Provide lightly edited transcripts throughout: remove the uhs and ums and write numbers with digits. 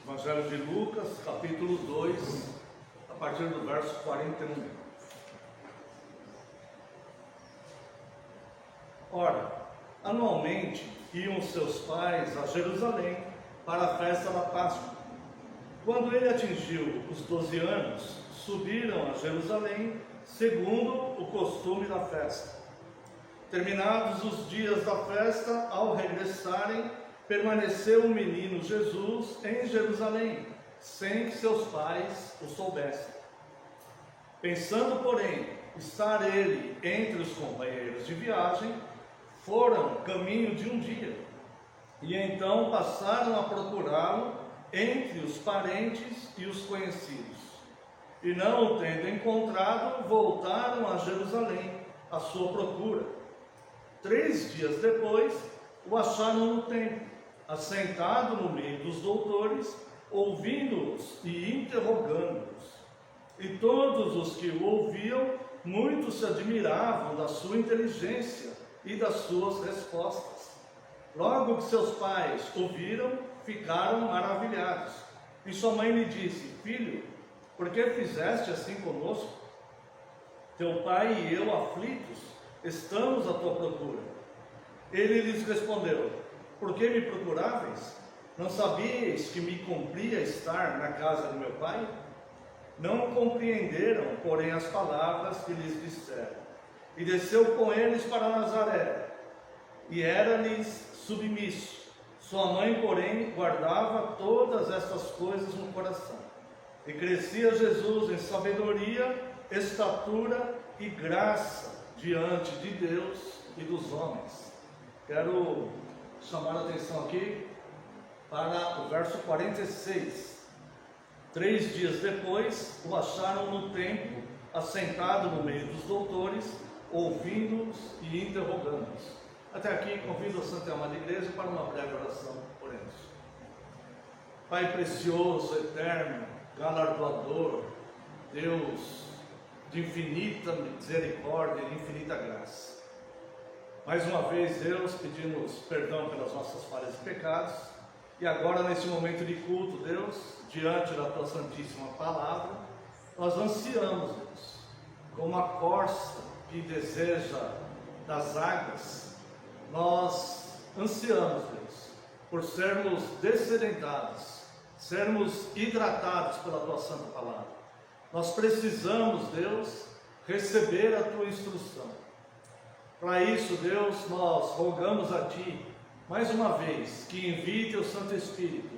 Evangelho de Lucas, capítulo 2, a partir do verso 41. Ora, anualmente iam seus pais a Jerusalém para a festa da Páscoa. Quando ele atingiu os 12 anos, subiram a Jerusalém, segundo o costume da festa. Terminados os dias da festa, ao regressarem, permaneceu o menino Jesus em Jerusalém, sem que seus pais o soubessem. Pensando, porém, estar ele entre os companheiros de viagem, foram caminho de um dia, e então passaram a procurá-lo entre os parentes e os conhecidos. E não o tendo encontrado, voltaram a Jerusalém à sua procura. 3 dias depois, o acharam no templo, assentado no meio dos doutores, ouvindo-os e interrogando-os. E todos os que o ouviam, muito se admiravam da sua inteligência e das suas respostas. Logo que seus pais ouviram, ficaram maravilhados. E sua mãe lhe disse: Filho, por que fizeste assim conosco? Teu pai e eu, aflitos, estamos à tua procura. Ele lhes respondeu: Por que me procuráveis? Não sabíeis que me cumpria estar na casa do meu pai? Não compreenderam, porém, as palavras que lhes disseram. E desceu com eles para Nazaré, e era-lhes submisso. Sua mãe, porém, guardava todas estas coisas no coração. E crescia Jesus em sabedoria, estatura e graça diante de Deus e dos homens. Quero chamar a atenção aqui para o verso 46. 3 dias depois, o acharam no templo, assentado no meio dos doutores, ouvindo-os e interrogando-os. Até aqui, convido a Santa Amada Igreja para uma breve oração por eles. Pai precioso, eterno, galardoador, Deus de infinita misericórdia e infinita graça. Mais uma vez, Deus, pedimos perdão pelas nossas falhas e pecados. E agora, nesse momento de culto, Deus, diante da Tua Santíssima Palavra, nós ansiamos, Deus, como a corça que deseja das águas, nós ansiamos, Deus, por sermos dessedentados, sermos hidratados pela Tua Santa Palavra. Nós precisamos, Deus, receber a Tua instrução. Para isso, Deus, nós rogamos a Ti, mais uma vez, que envie Teu Santo Espírito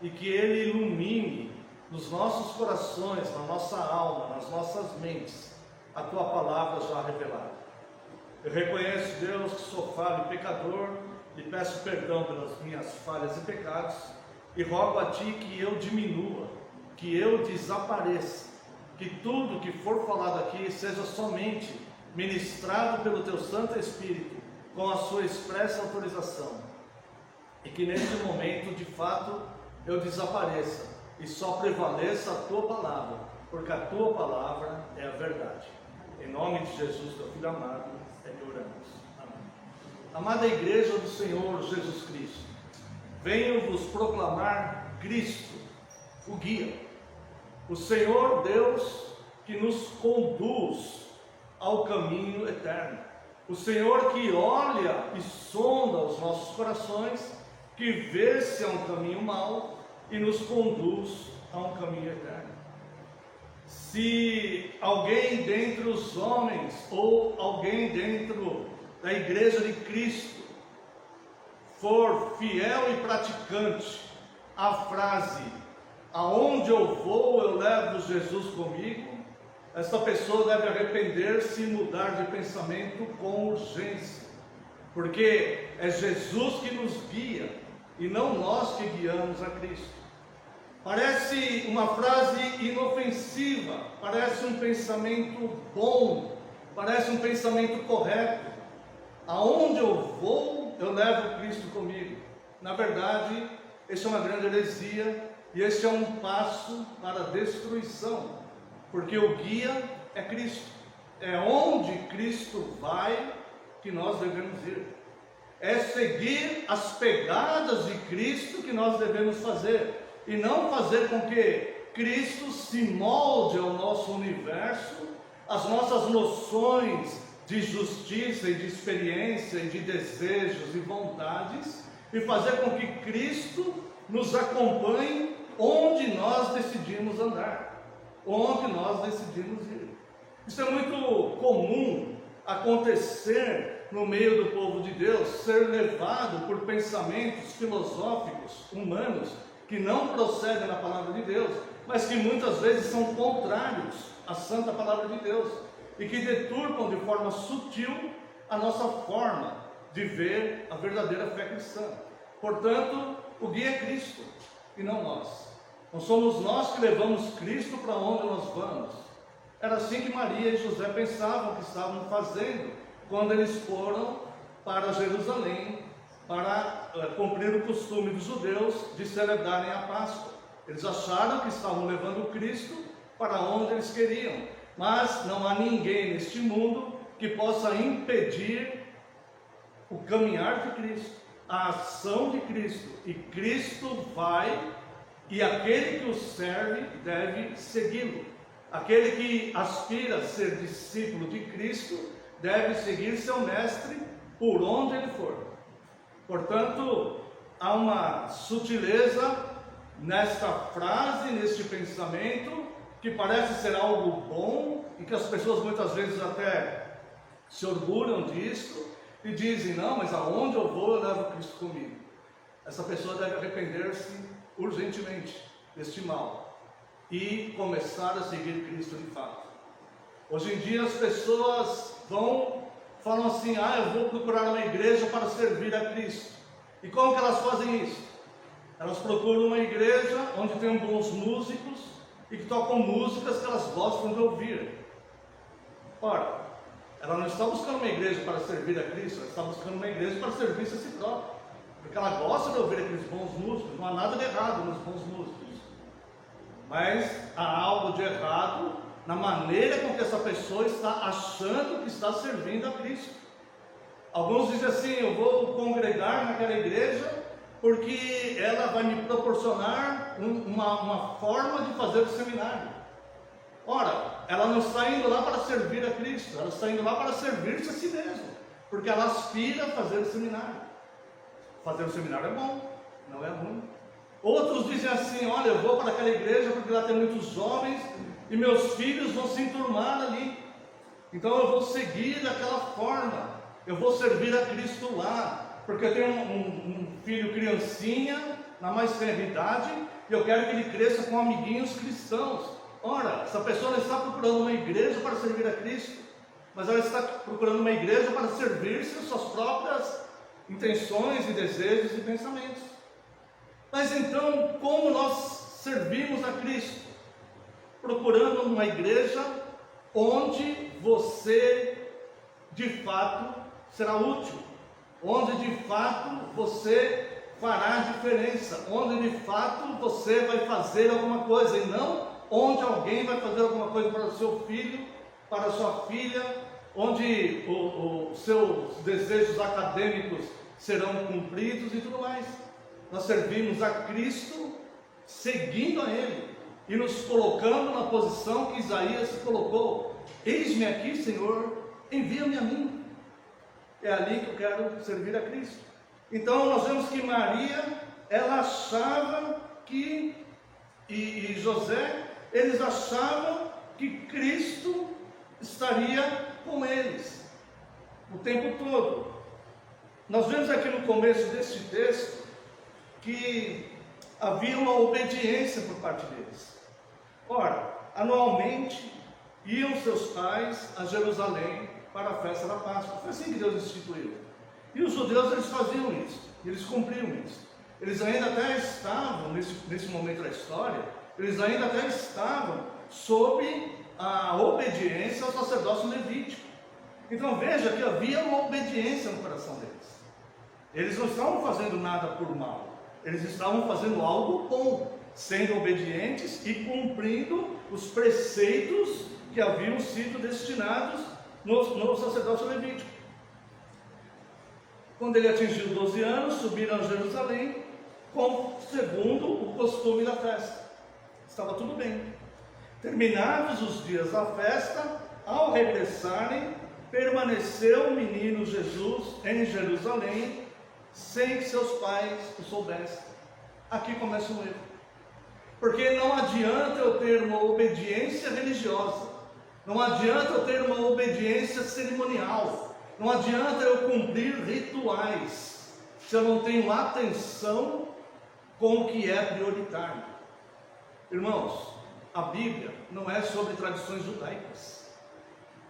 e que Ele ilumine nos nossos corações, na nossa alma, nas nossas mentes, a Tua Palavra já revelada. Eu reconheço, Deus, que sou falho e pecador, e peço perdão pelas minhas falhas e pecados, e rogo a Ti que eu diminua, que eu desapareça, que tudo que for falado aqui seja somente ministrado pelo Teu Santo Espírito, com a Sua expressa autorização, e que neste momento, de fato, eu desapareça, e só prevaleça a Tua Palavra, porque a Tua Palavra é a verdade. Em nome de Jesus, Teu Filho amado, é que oramos. Amém. Amada Igreja do Senhor Jesus Cristo, venho-vos proclamar Cristo, o guia, o Senhor Deus que nos conduz ao caminho eterno, o Senhor que olha e sonda os nossos corações, que vê se é um caminho mau e nos conduz a um caminho eterno. Se alguém dentre os homens ou alguém dentro da Igreja de Cristo for fiel e praticante à frase aonde eu vou, eu levo Jesus comigo, essa pessoa deve arrepender-se e mudar de pensamento com urgência, porque é Jesus que nos guia e não nós que guiamos a Cristo. Parece uma frase inofensiva, parece um pensamento bom, parece um pensamento correto. Aonde eu vou, eu levo Cristo comigo. Na verdade, isso é uma grande heresia e este é um passo para a destruição, porque o guia é Cristo. É onde Cristo vai que nós devemos ir. É seguir as pegadas de Cristo que nós devemos fazer. e não fazer com que Cristo se molde ao nosso universo, às nossas noções de justiça e de experiência e de desejos e vontades, e fazer com que Cristo nos acompanhe onde nós decidimos andar, onde nós decidimos ir. Isso é muito comum acontecer no meio do povo de Deus, ser levado por pensamentos filosóficos humanos que não procedem da palavra de Deus, mas que muitas vezes são contrários à santa palavra de Deus e que deturpam de forma sutil a nossa forma de ver a verdadeira fé cristã. Portanto, o guia é Cristo e não nós. Não somos nós que levamos Cristo para onde nós vamos. Era assim que Maria e José pensavam que estavam fazendo quando eles foram para Jerusalém para cumprir o costume dos judeus de celebrarem a Páscoa. Eles acharam que estavam levando Cristo para onde eles queriam, mas não há ninguém neste mundo que possa impedir o caminhar de Cristo, a ação de Cristo. E Cristo vai, e aquele que o serve deve segui-lo. Aquele que aspira a ser discípulo de Cristo deve seguir seu mestre por onde ele for. Portanto, há uma sutileza nesta frase, neste pensamento, que parece ser algo bom e que as pessoas muitas vezes até se orgulham disso e dizem: não, mas aonde eu vou eu levo Cristo comigo. Essa pessoa deve arrepender-se urgentemente deste mal e começar a seguir Cristo de fato. Hoje em dia as pessoas falam assim: eu vou procurar uma igreja para servir a Cristo. E como que elas fazem isso? Elas procuram uma igreja onde tem bons músicos e que tocam músicas que elas gostam de ouvir. Ora, ela não está buscando uma igreja para servir a Cristo, ela está buscando uma igreja para servir-se a si própria, porque ela gosta de ouvir aqueles bons músicos. Não há nada de errado nos bons músicos, mas há algo de errado na maneira com que essa pessoa está achando que está servindo a Cristo. Alguns dizem assim: eu vou congregar naquela igreja porque ela vai me proporcionar uma forma de fazer o seminário. Ora, ela não está indo lá para servir a Cristo, ela está indo lá para servir-se a si mesma, porque ela aspira a fazer o seminário. Fazer o seminário é bom, não é ruim. Outros dizem assim: olha, eu vou para aquela igreja porque lá tem muitos jovens e meus filhos vão se enturmar ali, então eu vou seguir daquela forma, eu vou servir a Cristo lá, porque eu tenho um filho criancinha, na mais tenra idade, e eu quero que ele cresça com amiguinhos cristãos. Ora, essa pessoa não está procurando uma igreja para servir a Cristo, mas ela está procurando uma igreja para servir-se às suas próprias intenções e desejos e pensamentos. Mas então, como nós servimos a Cristo? Procurando uma igreja onde você de fato será útil, onde de fato você fará diferença, onde de fato você vai fazer alguma coisa, e não onde alguém vai fazer alguma coisa para o seu filho, para a sua filha, onde os seus desejos acadêmicos serão cumpridos e tudo mais. Nós servimos a Cristo seguindo a Ele e nos colocando na posição que Isaías se colocou: eis-me aqui, Senhor, envia-me a mim. É ali que eu quero servir a Cristo. Então nós vemos que Maria, ela achava que, e José, eles achavam que Cristo estaria com eles o tempo todo. Nós vemos aqui no começo deste texto que havia uma obediência por parte deles. Ora, anualmente iam seus pais a Jerusalém para a festa da Páscoa. Foi assim que Deus instituiu. E os judeus, eles faziam isso, eles cumpriam isso. Eles ainda até estavam, nesse momento da história, eles ainda até estavam sob a obediência ao sacerdócio levítico. Então veja que havia uma obediência no coração deles. Eles não estavam fazendo nada por mal, eles estavam fazendo algo bom, sendo obedientes e cumprindo os preceitos que haviam sido destinados no sacerdócio levítico. Quando ele atingiu 12 anos, subiram a Jerusalém segundo o costume da festa. Estava tudo bem. Terminados os dias da festa, ao regressarem, permaneceu o menino Jesus em Jerusalém, sem que seus pais o soubessem. Aqui começa o erro. Porque não adianta eu ter uma obediência religiosa, não adianta eu ter uma obediência cerimonial, não adianta eu cumprir rituais, se eu não tenho atenção com o que é prioritário. Irmãos, a Bíblia não é sobre tradições judaicas.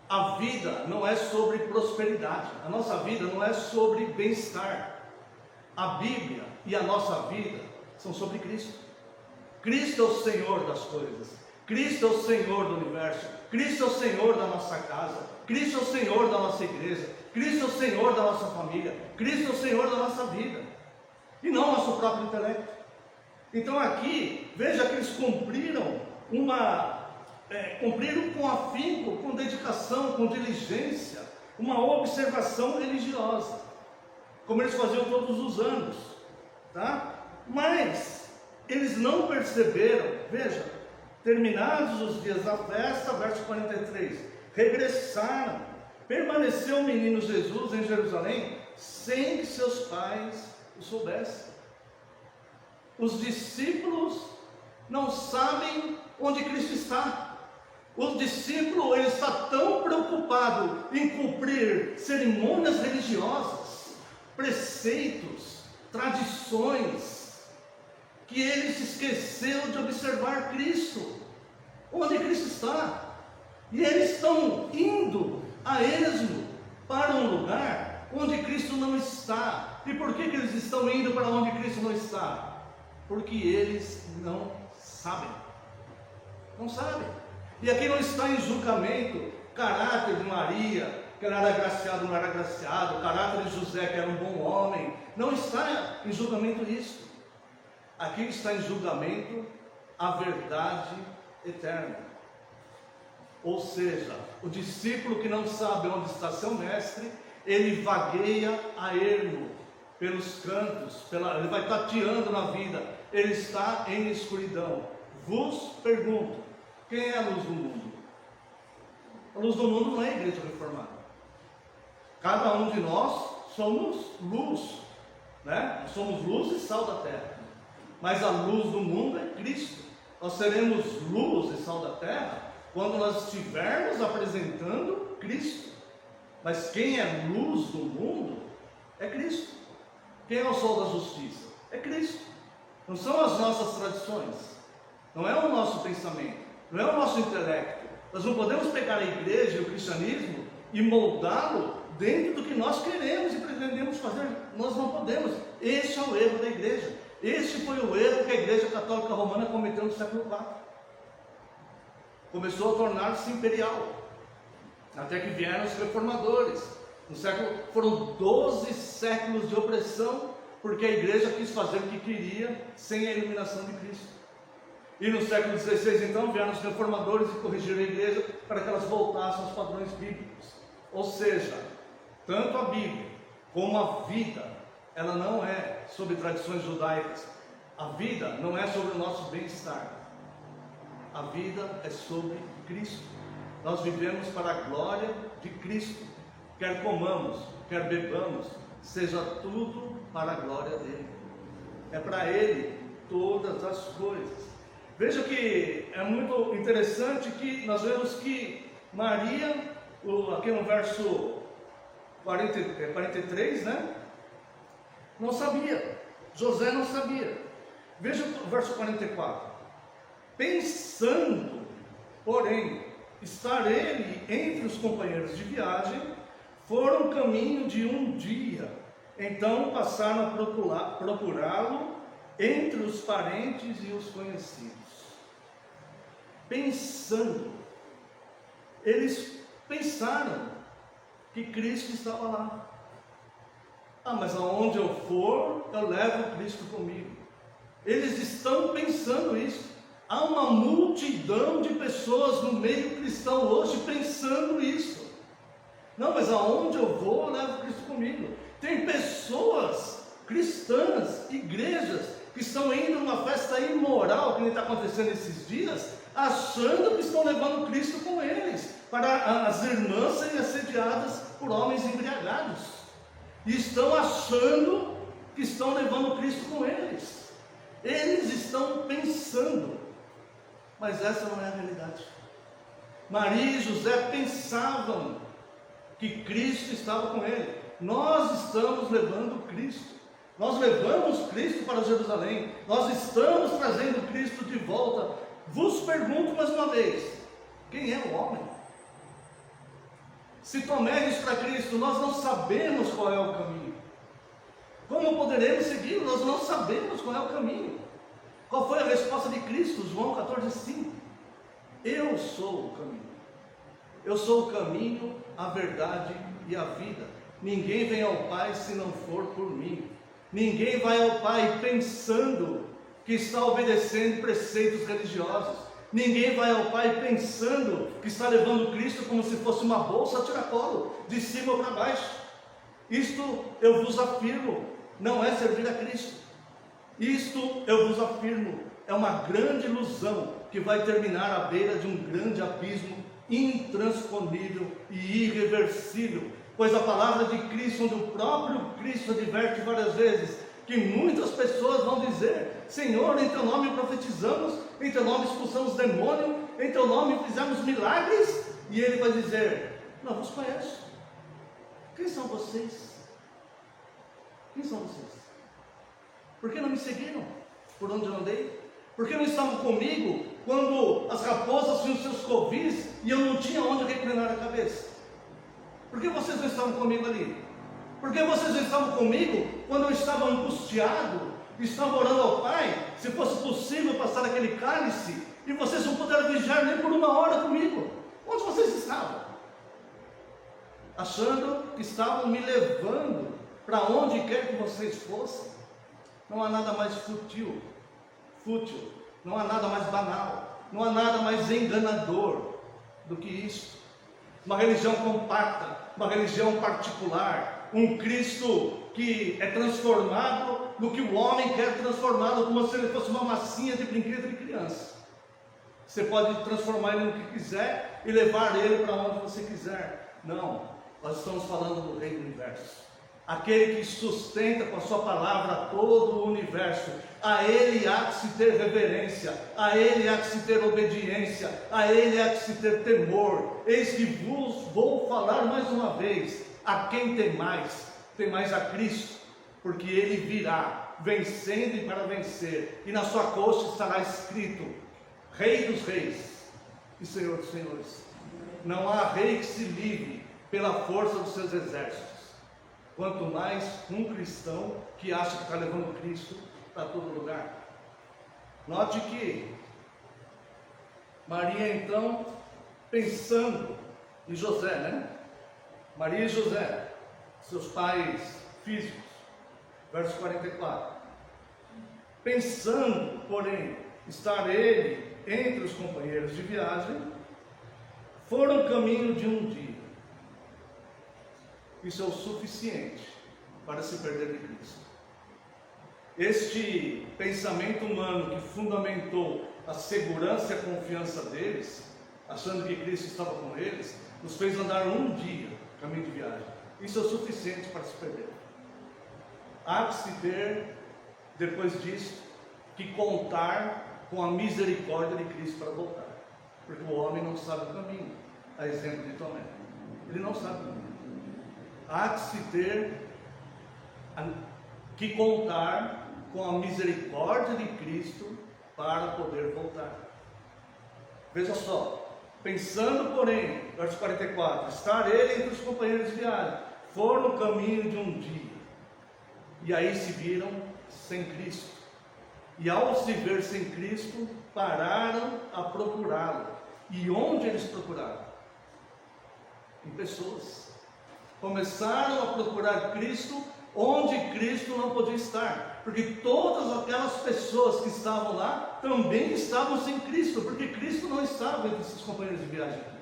A vida não é sobre prosperidade. A nossa vida não é sobre bem-estar. A Bíblia e a nossa vida são sobre Cristo. Cristo é o Senhor das coisas. Cristo é o Senhor do universo. Cristo é o Senhor da nossa casa. Cristo é o Senhor da nossa igreja. Cristo é o Senhor da nossa família. Cristo é o Senhor da nossa vida. E não o nosso próprio intelecto. Então aqui, veja que eles cumpriram com afinco, com dedicação, com diligência, uma observação religiosa, como eles faziam todos os anos, tá? Mas eles não perceberam, veja, terminados os dias da festa, verso 43, regressaram, permaneceu o menino Jesus em Jerusalém, sem que seus pais o soubessem. Os discípulos não sabem onde Cristo está. O discípulo, ele está tão preocupado em cumprir cerimônias religiosas, preceitos, tradições, que ele se esqueceu de observar Cristo. Onde Cristo está? E eles estão indo a esmo para um lugar onde Cristo não está. E por que eles estão indo para onde Cristo não está? Porque eles não sabem. Não sabem. E aqui não está em julgamento caráter de Maria, que ela era agraciada, não era agraciada, o caráter de José, que era um bom homem. Não está em julgamento isso. Aqui está em julgamento a verdade eterna. Ou seja, o discípulo que não sabe onde está seu mestre, ele vagueia a ermo pelos cantos, ele vai tateando na vida, ele está em escuridão. Vos pergunto, quem é a luz do mundo? A luz do mundo não é a igreja reformada. Cada um de nós somos luz, né? Nós somos luz e sal da terra. Mas a luz do mundo é Cristo. Nós seremos luz e sal da terra quando nós estivermos apresentando Cristo. Mas quem é luz do mundo é Cristo. Quem é o sol da justiça? É Cristo. Não são as nossas tradições, não é o nosso pensamento, não é o nosso intelecto. Nós não podemos pegar a igreja e o cristianismo e moldá-lo dentro do que nós queremos e pretendemos fazer. Nós não podemos. Esse é o erro da igreja. Esse foi o erro que a Igreja Católica Romana cometeu no século IV. Começou a tornar-se imperial, até que vieram os reformadores. Foram 12 séculos de opressão, porque a igreja quis fazer o que queria, sem a iluminação de Cristo. E no século XVI, então, vieram os reformadores e corrigiram a igreja para que elas voltassem aos padrões bíblicos. Ou seja, tanto a Bíblia como a vida, ela não é sobre tradições judaicas. A vida não é sobre o nosso bem-estar. A vida é sobre Cristo. Nós vivemos para a glória de Cristo. Quer comamos, quer bebamos, seja tudo para a glória dele. É para ele todas as coisas. Veja que é muito interessante que nós vemos que Maria, aqui no verso 43, né? Não sabia. José não sabia. Veja o verso 44. Pensando, porém, estar ele entre os companheiros de viagem, foram caminho de um dia. Então passaram a procurá-lo entre os parentes e os conhecidos. Pensando, eles pensaram que Cristo estava lá. Mas aonde eu for, eu levo Cristo comigo. Eles estão pensando isso. Há uma multidão de pessoas no meio cristão hoje pensando isso. Não, mas aonde eu vou, eu levo Cristo comigo. Tem pessoas cristãs, igrejas, que estão indo numa festa imoral que nem está acontecendo esses dias, achando que estão levando Cristo com eles, para as irmãs serem assediadas por homens embriagados, e estão achando que estão levando Cristo com eles. Eles estão pensando, mas essa não é a realidade. Maria e José pensavam que Cristo estava com ele. Nós estamos levando Cristo. Nós levamos Cristo para Jerusalém. Nós estamos trazendo Cristo de volta. Vos pergunto mais uma vez: quem é o homem? Se Tomé diz para Cristo: nós não sabemos qual é o caminho. Como poderemos segui-lo? Nós não sabemos qual é o caminho. Qual foi a resposta de Cristo? João 14,5. Eu sou o caminho. Eu sou o caminho, a verdade e a vida. Ninguém vem ao Pai se não for por mim. Ninguém vai ao Pai pensando que está obedecendo preceitos religiosos. Ninguém vai ao Pai pensando que está levando Cristo como se fosse uma bolsa a tiracolo, de cima para baixo. Isto eu vos afirmo, não é servir a Cristo. Isto eu vos afirmo, é uma grande ilusão que vai terminar à beira de um grande abismo intransponível e irreversível. Pois a palavra de Cristo, onde o próprio Cristo adverte várias vezes, que muitas pessoas vão dizer: Senhor, em teu nome profetizamos, em teu nome expulsamos demônio, em teu nome fizemos milagres, e ele vai dizer: não vos conheço. Quem são vocês? Quem são vocês? Por que não me seguiram por onde eu andei? Por que não estavam comigo quando as raposas tinham seus covis e eu não tinha onde reclinar a cabeça? Por que vocês não estavam comigo ali? Por que vocês não estavam comigo quando eu estava angustiado, estava orando ao Pai, se fosse possível passar aquele cálice, e vocês não puderam vigiar nem por uma hora comigo? Onde vocês estavam? Achando que estavam me levando para onde quer que vocês fossem. Não há nada mais fútil, não há nada mais banal, não há nada mais enganador do que isso. Uma religião compacta, uma religião particular, um Cristo que é transformado no que o homem quer transformá-lo, como se ele fosse uma massinha de brinquedo de criança. Você pode transformar ele no que quiser e levar ele para onde você quiser. Não, nós estamos falando do Rei do Universo, aquele que sustenta com a sua palavra todo o universo. A ele há que se ter reverência, a ele há que se ter obediência, a ele há que se ter temor. Eis que vos vou falar mais uma vez: a quem temais a Cristo, porque ele virá vencendo e para vencer, e na sua coxa estará escrito: Rei dos Reis e Senhor dos Senhores. Não há rei que se livre pela força dos seus exércitos, quanto mais um cristão que acha que está levando Cristo para todo lugar. Note que Maria, então, pensando em José, né? Maria e José, seus pais físicos, verso 44. Pensando, porém, estar ele entre os companheiros de viagem, foram caminho de um dia. Isso é o suficiente para se perder de Cristo. Este pensamento humano que fundamentou a segurança e a confiança deles, achando que Cristo estava com eles, nos fez andar um dia caminho de viagem. Isso é o suficiente para se perder. Há que se ter, depois disso, que contar com a misericórdia de Cristo para voltar, porque o homem não sabe o caminho, a exemplo de Tomé. Ele não sabe o caminho. Há que se ter que contar com a misericórdia de Cristo para poder voltar. Veja só, pensando, porém, verso 44, estar ele entre os companheiros de viagem, foram no caminho de um dia, e aí se viram sem Cristo, e ao se ver sem Cristo, pararam a procurá-lo. E onde eles procuraram? Em pessoas. Começaram a procurar Cristo onde Cristo não podia estar, porque todas aquelas pessoas que estavam lá também estavam sem Cristo, porque Cristo não estava entre esses companheiros de viagem aqui.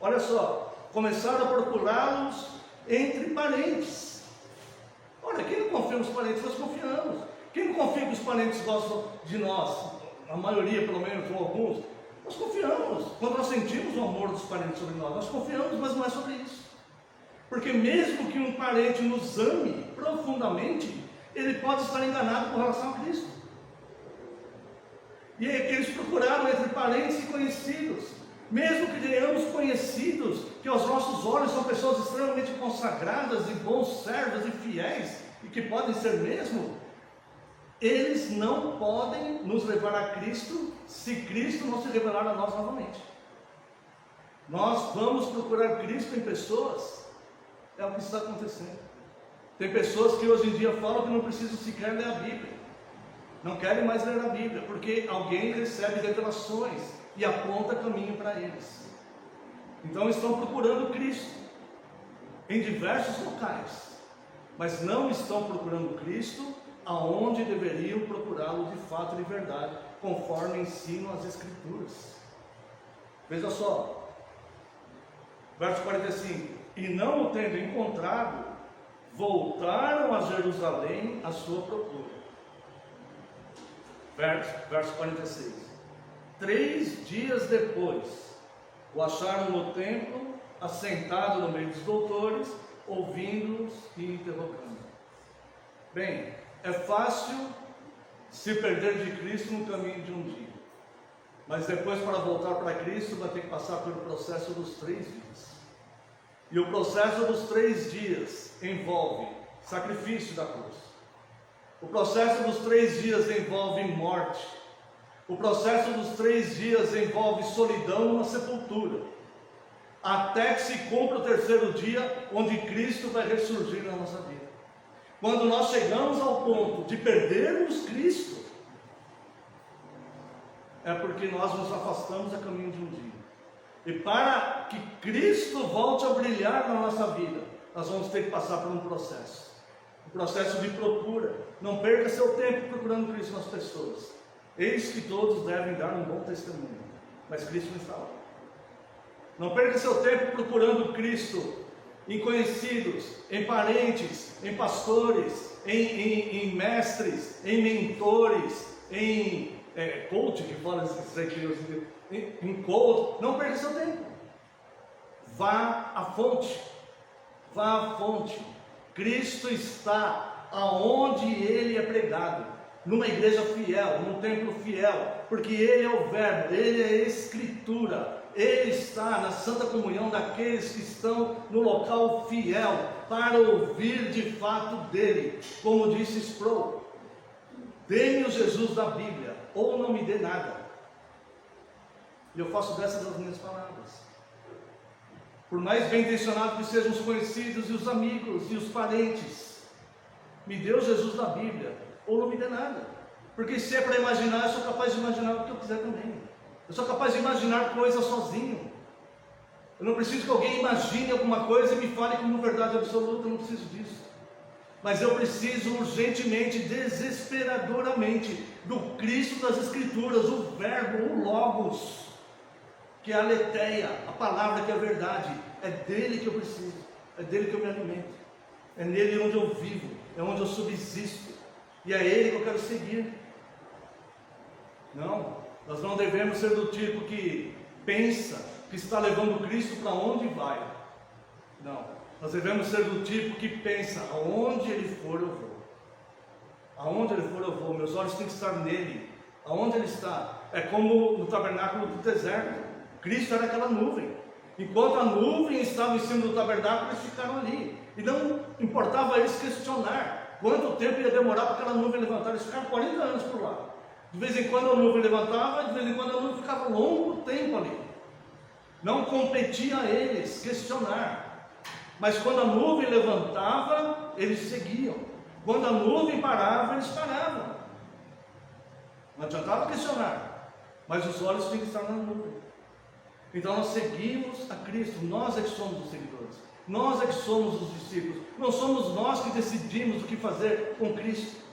Olha só, começaram a procurá-los entre parentes. Olha, quem não confia nos parentes? Nós confiamos. Quem não confia que os parentes gostam de nós? A maioria, pelo menos, ou alguns. Nós confiamos. Quando nós sentimos o amor dos parentes sobre nós confiamos, mas não é sobre isso. Porque mesmo que um parente nos ame profundamente, ele pode estar enganado com relação a Cristo. E eles procuraram entre parentes e conhecidos. Mesmo que tenhamos conhecidos que aos nossos olhos são pessoas extremamente consagradas e bons servos e fiéis, e que podem ser mesmo, eles não podem nos levar a Cristo se Cristo não se revelar a nós novamente. Nós vamos procurar Cristo em pessoas, é o que está acontecendo. Tem pessoas que hoje em dia falam que não precisam sequer ler a Bíblia, não querem mais ler a Bíblia, porque alguém recebe revelações e aponta caminho para eles. Então estão procurando Cristo em diversos locais, mas não estão procurando Cristo aonde deveriam procurá-lo de fato e de verdade, conforme ensinam as Escrituras. Veja só, verso 45: e não o tendo encontrado, voltaram a Jerusalém à sua procura. Verso 46: 3 dias depois, o acharam no templo, assentado no meio dos doutores, ouvindo-os e interrogando. Bem, é fácil se perder de Cristo no caminho de um dia, mas depois, para voltar para Cristo, vai ter que passar pelo processo dos 3 dias. E o processo dos 3 dias envolve sacrifício da cruz. O processo dos 3 dias envolve morte. O processo dos 3 dias envolve solidão numa sepultura, até que se cumpra o 3º dia, onde Cristo vai ressurgir na nossa vida. Quando nós chegamos ao ponto de perdermos Cristo, é porque nós nos afastamos a caminho de um dia. E para que Cristo volte a brilhar na nossa vida, nós vamos ter que passar por um processo de procura. Não perca seu tempo procurando Cristo nas pessoas. Eis que todos devem dar um bom testemunho, mas Cristo não está lá. Não perca seu tempo procurando Cristo em conhecidos, em parentes, em pastores, em mestres, em mentores, em coach, que fala em coach. Não perca seu tempo. Vá à fonte. Vá à fonte. Cristo está aonde Ele é pregado, numa igreja fiel, num templo fiel, porque Ele é o Verbo, Ele é a Escritura, Ele está na santa comunhão daqueles que estão no local fiel, para ouvir de fato dEle, como disse Sproul: dê-me o Jesus da Bíblia, ou não me dê nada. E eu faço dessas as minhas palavras. Por mais bem intencionado que sejam os conhecidos e os amigos e os parentes, me dê o Jesus da Bíblia, ou não me dê nada. Porque se é para imaginar, eu sou capaz de imaginar o que eu quiser também. Eu sou capaz de imaginar coisas sozinho. Eu não preciso que alguém imagine alguma coisa e me fale como verdade absoluta. Eu não preciso disso. Mas eu preciso urgentemente, desesperadoramente, do Cristo das Escrituras, o Verbo, o Logos, que é a aletheia, a palavra que é a verdade. É dele que eu preciso, é dele que eu me alimento, é nele onde eu vivo, é onde eu subsisto, e é ele que eu quero seguir. Não, nós não devemos ser do tipo que pensa que está levando Cristo para onde vai. Não, nós devemos ser do tipo que pensa: aonde ele for eu vou, aonde ele for eu vou, meus olhos têm que estar nele, aonde ele está. É como no tabernáculo do deserto, Cristo era aquela nuvem. Enquanto a nuvem estava em cima do tabernáculo, eles ficaram ali. E não importava eles questionar quanto tempo ia demorar para aquela nuvem levantar. Eles ficaram 40 anos por lá. De vez em quando a nuvem levantava, de vez em quando a nuvem ficava longo tempo ali. Não competia a eles questionar. Mas quando a nuvem levantava, eles seguiam. Quando a nuvem parava, eles paravam. Não adiantava questionar, mas os olhos tinham que estar na nuvem. Então nós seguimos a Cristo, nós é que somos os seguidores, nós é que somos os discípulos. Não somos nós que decidimos o que fazer com Cristo,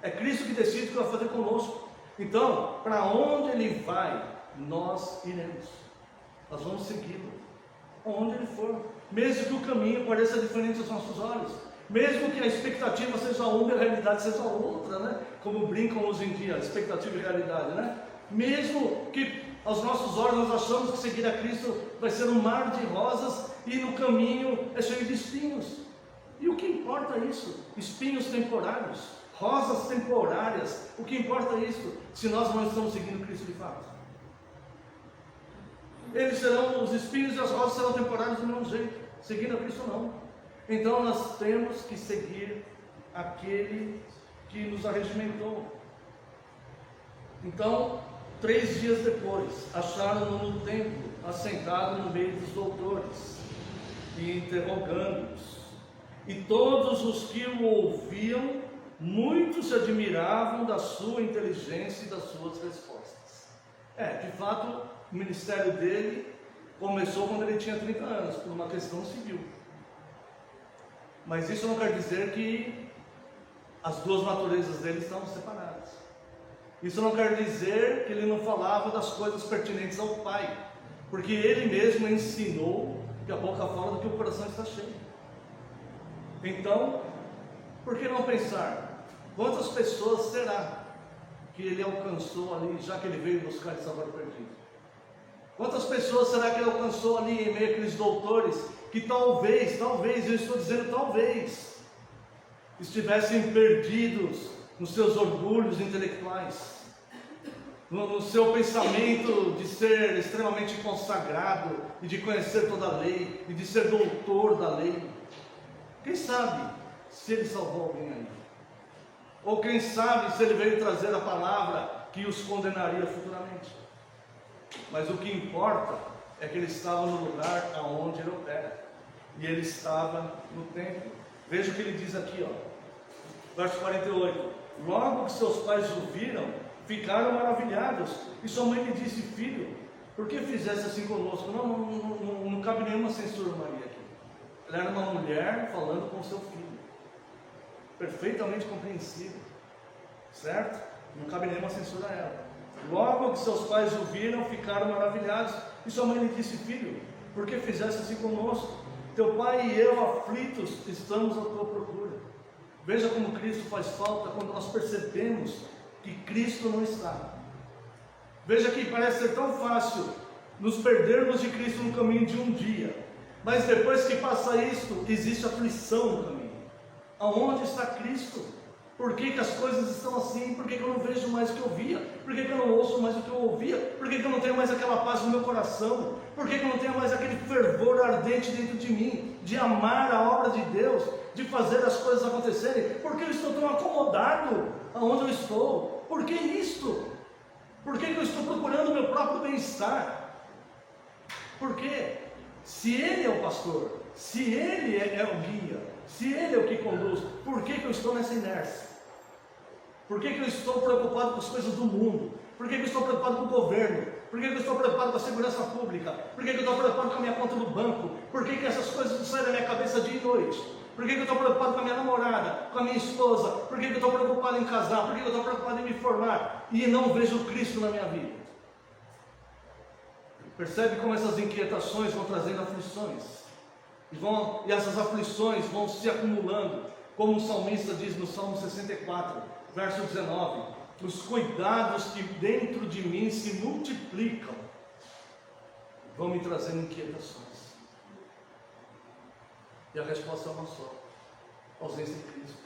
é Cristo que decide o que vai fazer conosco. Então, para onde Ele vai, nós iremos, nós vamos segui-lo, onde Ele for, mesmo que o caminho pareça diferente aos nossos olhos, Mesmo que a expectativa seja uma e a realidade seja outra, né? Como brincam hoje em dia, expectativa e realidade, né? Mesmo que aos nossos olhos nós achamos que seguir a Cristo vai ser um mar de rosas e no caminho é cheio de espinhos. E o que importa é isso? Espinhos temporários, rosas temporárias. O que importa é isso? Se nós não estamos seguindo Cristo de fato. Eles serão, os espinhos e as rosas serão temporários do mesmo jeito. Seguindo a Cristo não. Então nós temos que seguir aquele que nos arregimentou. Então, 3 dias depois, acharam-no no templo, assentado no meio dos doutores, e interrogando-os. E todos os que o ouviam, muitos se admiravam da sua inteligência e das suas respostas. De fato, o ministério dele começou quando ele tinha 30 anos, por uma questão civil. Mas isso não quer dizer que as duas naturezas dele estavam separadas. Isso não quer dizer que ele não falava das coisas pertinentes ao Pai, porque ele mesmo ensinou que a boca fala do que o coração está cheio. Então, por que não pensar, quantas pessoas será que ele alcançou ali, já que ele veio buscar esse Salvador perdido? Quantas pessoas será que ele alcançou ali em meio àqueles doutores que talvez, eu estou dizendo talvez, estivessem perdidos nos seus orgulhos intelectuais, no seu pensamento de ser extremamente consagrado e de conhecer toda a lei e de ser doutor da lei? Quem sabe se ele salvou alguém aí? Ou quem sabe se ele veio trazer a palavra que os condenaria futuramente? Mas o que importa é que ele estava no lugar aonde ele opera, e ele estava no templo. Veja o que ele diz aqui, verso 48. Logo que seus pais o viram, ficaram maravilhados, e sua mãe lhe disse: filho, por que fizesse assim conosco? Não cabe nenhuma censura, Maria, aqui. Ela era uma mulher falando com seu filho, perfeitamente compreensível, certo? Não cabe nenhuma censura a ela. Logo que seus pais o viram, ficaram maravilhados, e sua mãe lhe disse: filho, por que fizesse assim conosco? Teu pai e eu, aflitos, estamos à tua procura. Veja como Cristo faz falta quando nós percebemos que Cristo não está. Veja que parece ser tão fácil nos perdermos de Cristo no caminho de um dia, mas depois que passa isto, existe aflição no caminho. Aonde está Cristo? Por que as coisas estão assim? Por que eu não vejo mais o que eu via? Por que eu não ouço mais o que eu ouvia? Por que eu não tenho mais aquela paz no meu coração? Por que eu não tenho mais aquele fervor ardente dentro de mim, de amar a obra de Deus, de fazer as coisas acontecerem? Por que eu estou tão acomodado aonde eu estou? Por que isto? Por que eu estou procurando o meu próprio bem-estar? Por quê? Se Ele é o pastor, se Ele é o guia, se Ele é o que conduz, por que eu estou nessa inércia? Por que eu estou preocupado com as coisas do mundo? Por que eu estou preocupado com o governo? Por que eu estou preocupado com a segurança pública? Por que eu estou preocupado com a minha conta do banco? Por que essas coisas não saem da minha cabeça dia e noite? Por que eu estou preocupado com a minha namorada, com a minha esposa? Por que eu estou preocupado em casar? Por que eu estou preocupado em me formar? E não vejo Cristo na minha vida? Percebe como essas inquietações vão trazendo aflições? E essas aflições vão se acumulando, como o salmista diz no Salmo 64, verso 19: os cuidados que dentro de mim se multiplicam, vão me trazendo inquietações. E a resposta é uma só: ausência de Cristo.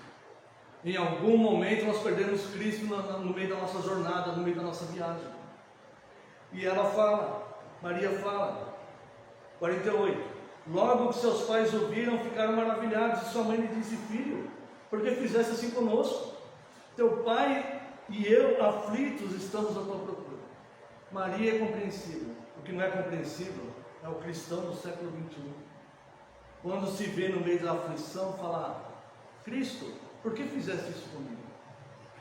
Em algum momento nós perdemos Cristo no meio da nossa jornada, no meio da nossa viagem. E ela fala, Maria fala, 48. Logo que seus pais o viram, ficaram maravilhados, e sua mãe lhe disse: filho, por que fizeste assim conosco? Teu pai e eu, aflitos, estamos à tua procura. Maria é compreensível. O que não é compreensível é o cristão do século 21. Quando se vê no meio da aflição, falar: Cristo, por que fizeste isso comigo?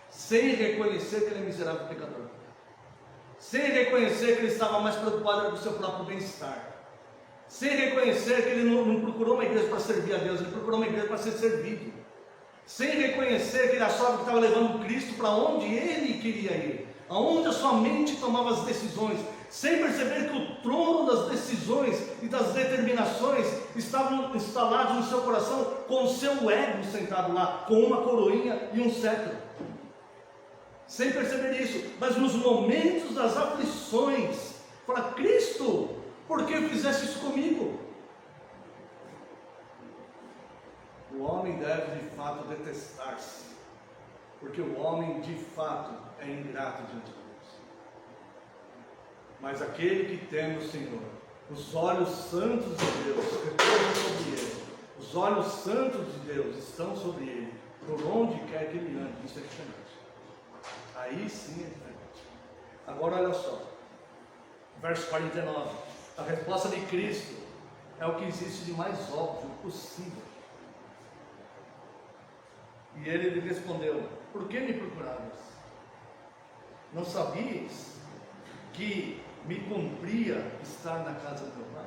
Sem reconhecer que ele é miserável pecador. Sem reconhecer que ele estava mais preocupado com o seu próprio bem-estar. Sem reconhecer que ele não procurou uma igreja para servir a Deus, ele procurou uma igreja para ser servido. Sem reconhecer que ele achava que estava levando Cristo para onde ele queria ir, aonde a sua mente tomava as decisões. sem perceber que o trono das decisões e das determinações estavam instalados no seu coração, com o seu ego sentado lá, com uma coroinha e um cetro. Sem perceber isso, mas nos momentos das aflições, fala: Cristo, por que fizeste isso comigo? O homem deve de fato detestar-se, porque o homem de fato é ingrato diante de Deus. Mas aquele que teme o Senhor, os olhos santos de Deus repousam sobre ele, os olhos santos de Deus estão sobre ele, por onde quer que ele ande. Isso é diferente. Aí sim é diferente. Agora olha só, verso 49, a resposta de Cristo é o que existe de mais óbvio possível. E ele lhe respondeu: por que me procuravas? Não sabias que me cumpria estar na casa do meu Pai?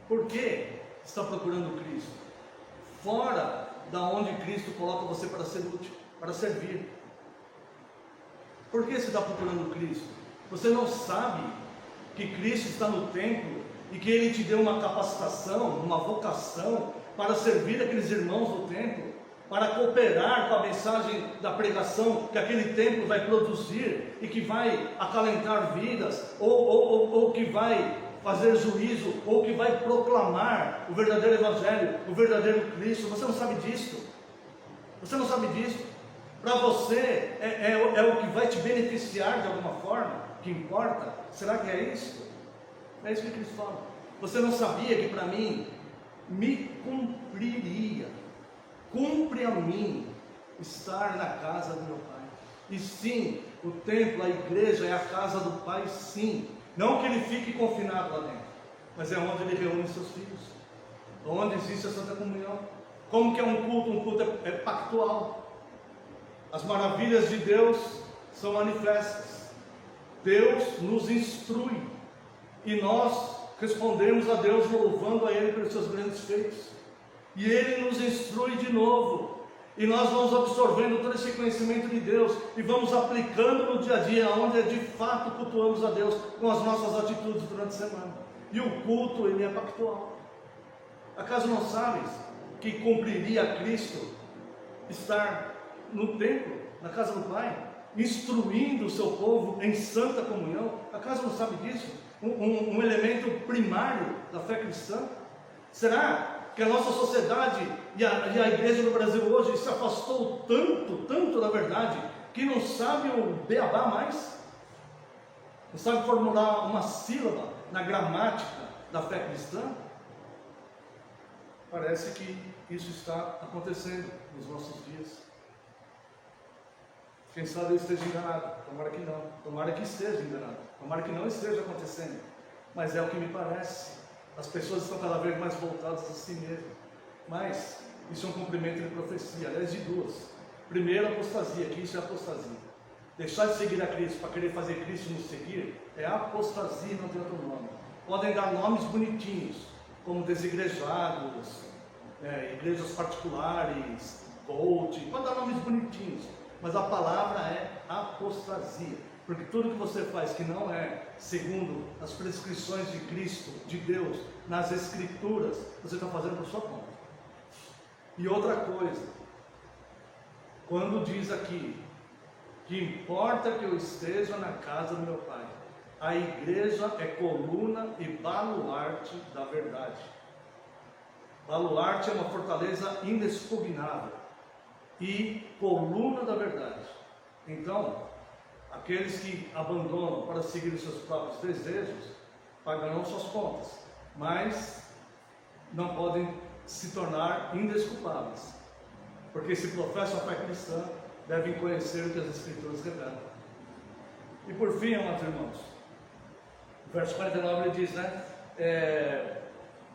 Por que está procurando Cristo? Fora da onde Cristo coloca você para ser útil, para servir. Por que você está procurando Cristo? Você não sabe que Cristo está no templo e que Ele te deu uma capacitação, uma vocação para servir aqueles irmãos do templo, para cooperar com a mensagem da pregação que aquele templo vai produzir e que vai acalentar vidas, ou que vai fazer juízo, ou que vai proclamar o verdadeiro Evangelho, o verdadeiro Cristo. Você não sabe disso. Você não sabe disso. Para você é o que vai te beneficiar de alguma forma, que importa. Será que é isso? É isso que Cristo fala. Você não sabia que para mim me cumpriria, cumpre a mim estar na casa do meu Pai. E sim, o templo, a igreja é a casa do Pai, sim. Não que ele fique confinado lá dentro, mas é onde ele reúne seus filhos, onde existe a Santa Comunhão. Como que é um culto? Um culto é pactual. As maravilhas de Deus são manifestas. Deus nos instrui e nós respondemos a Deus louvando a Ele pelos seus grandes feitos. E Ele nos instrui de novo. E nós vamos absorvendo todo esse conhecimento de Deus e vamos aplicando no dia a dia, onde de fato cultuamos a Deus com as nossas atitudes durante a semana. E o culto, ele é pactual. Acaso não sabes que cumpriria Cristo estar no templo, na casa do Pai, instruindo o seu povo em santa comunhão? Acaso não sabe disso? Um elemento primário da fé cristã? Será que a nossa sociedade e a igreja no Brasil hoje se afastou tanto da verdade, que não sabe o beabá mais? Não sabe formular uma sílaba na gramática da fé cristã? Parece que isso está acontecendo nos nossos dias. Quem sabe eu esteja enganado, tomara que não, tomara que esteja enganado, tomara que não esteja acontecendo, mas é o que me parece. As pessoas estão cada vez mais voltadas a si mesmas, mas isso é um cumprimento de profecia, aliás de duas. Primeiro, apostasia, que isso é apostasia. Deixar de seguir a Cristo para querer fazer Cristo nos seguir é apostasia, não tem outro nome. Podem dar nomes bonitinhos, como desigrejados, igrejas particulares, coach, pode dar nomes bonitinhos, mas a palavra é apostasia. Porque tudo que você faz que não é segundo as prescrições de Cristo, de Deus, nas Escrituras, você está fazendo por sua conta. E outra coisa, quando diz aqui, que importa que eu esteja na casa do meu Pai, a igreja é coluna e baluarte da verdade. Baluarte é uma fortaleza inexpugnável e coluna da verdade. Então, aqueles que abandonam para seguir os seus próprios desejos pagarão suas contas, mas não podem se tornar indesculpáveis, porque se professam a fé cristã, devem conhecer o que as Escrituras revelam. E por fim, amados irmãos, o verso 49 ele diz,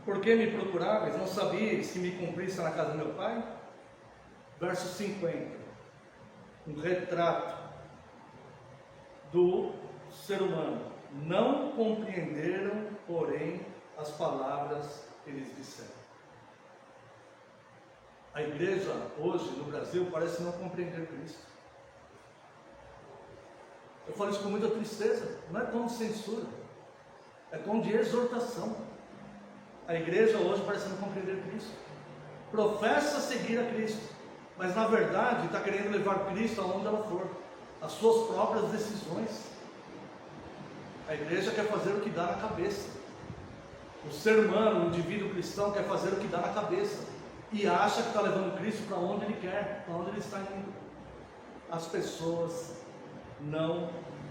por que me procuráveis? Não sabias que me cumprisse na casa do meu Pai? Verso 50, um retrato do ser humano. Não compreenderam, porém, as palavras que lhes disseram. A igreja hoje no Brasil parece não compreender Cristo. Eu falo isso com muita tristeza, não é tom de censura, é tom de exortação. A igreja hoje parece não compreender Cristo, professa seguir a Cristo, mas na verdade está querendo levar Cristo aonde ela for, as suas próprias decisões. A igreja quer fazer o que dá na cabeça. O ser humano, o indivíduo cristão, quer fazer o que dá na cabeça e acha que está levando Cristo para onde ele quer, para onde ele está indo. As pessoas não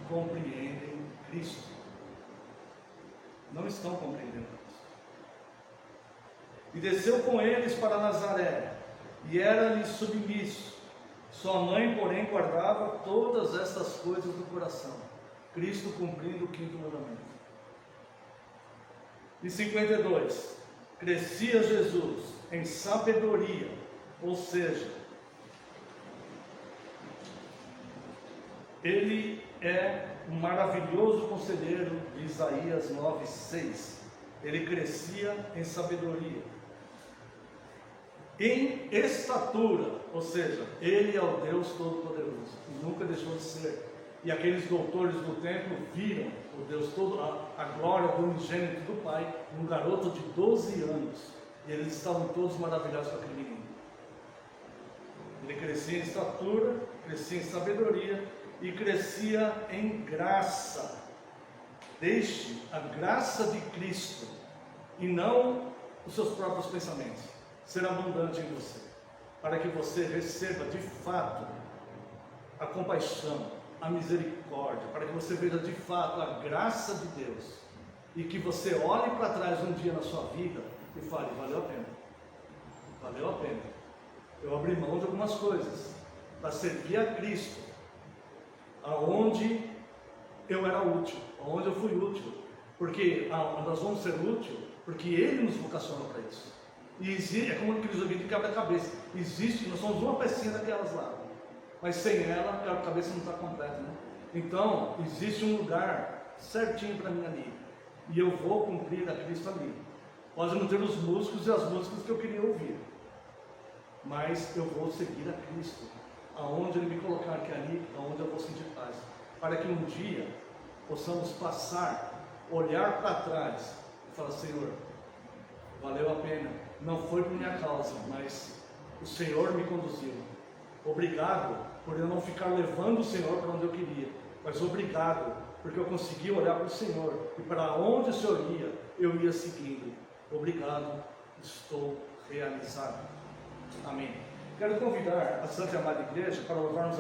compreendem Cristo, não estão compreendendo Cristo. E desceu com eles para Nazaré, e era-lhe submisso. Sua mãe, porém, guardava todas estas coisas do coração. Cristo cumprindo o 5º mandamento. E 52, crescia Jesus em sabedoria, ou seja, ele é um maravilhoso conselheiro de Isaías 9:6. Ele crescia em sabedoria, em estatura, ou seja, ele é o Deus Todo-Poderoso, e nunca deixou de ser. E aqueles doutores do templo viram o Deus todo, a glória do unigênito do Pai, um garoto de 12 anos, e eles estavam todos maravilhados com aquele menino. Ele crescia em estatura, crescia em sabedoria e crescia em graça. Deixe a graça de Cristo e não os seus próprios pensamentos ser abundante em você, para que você receba de fato a compaixão, a misericórdia, para que você veja de fato a graça de Deus e que você olhe para trás um dia na sua vida e fale: valeu a pena, valeu a pena. Eu abri mão de algumas coisas para servir a Cristo, aonde eu era útil, aonde eu fui útil, porque nós vamos ser útil porque Ele nos vocacionou para isso. E existe, é como aqueles ouvidos de quebra-cabeça, existe, nós somos uma pecinha daquelas lá, mas sem ela, a quebra-cabeça não está completa, né? Então, existe um lugar certinho para mim ali, e eu vou cumprir a Cristo ali. Pode não ter os músicos e as músicas que eu queria ouvir, mas eu vou seguir a Cristo, aonde Ele me colocar aqui ali, aonde eu vou sentir paz, para que um dia possamos passar, olhar para trás e falar: Senhor, valeu a pena, não foi por minha causa, mas o Senhor me conduziu. Obrigado por eu não ficar levando o Senhor para onde eu queria, mas obrigado porque eu consegui olhar para o Senhor, e para onde o Senhor ia, eu ia seguindo. Obrigado, estou realizado. Amém. Quero convidar a Santa e Amada Igreja para louvarmos a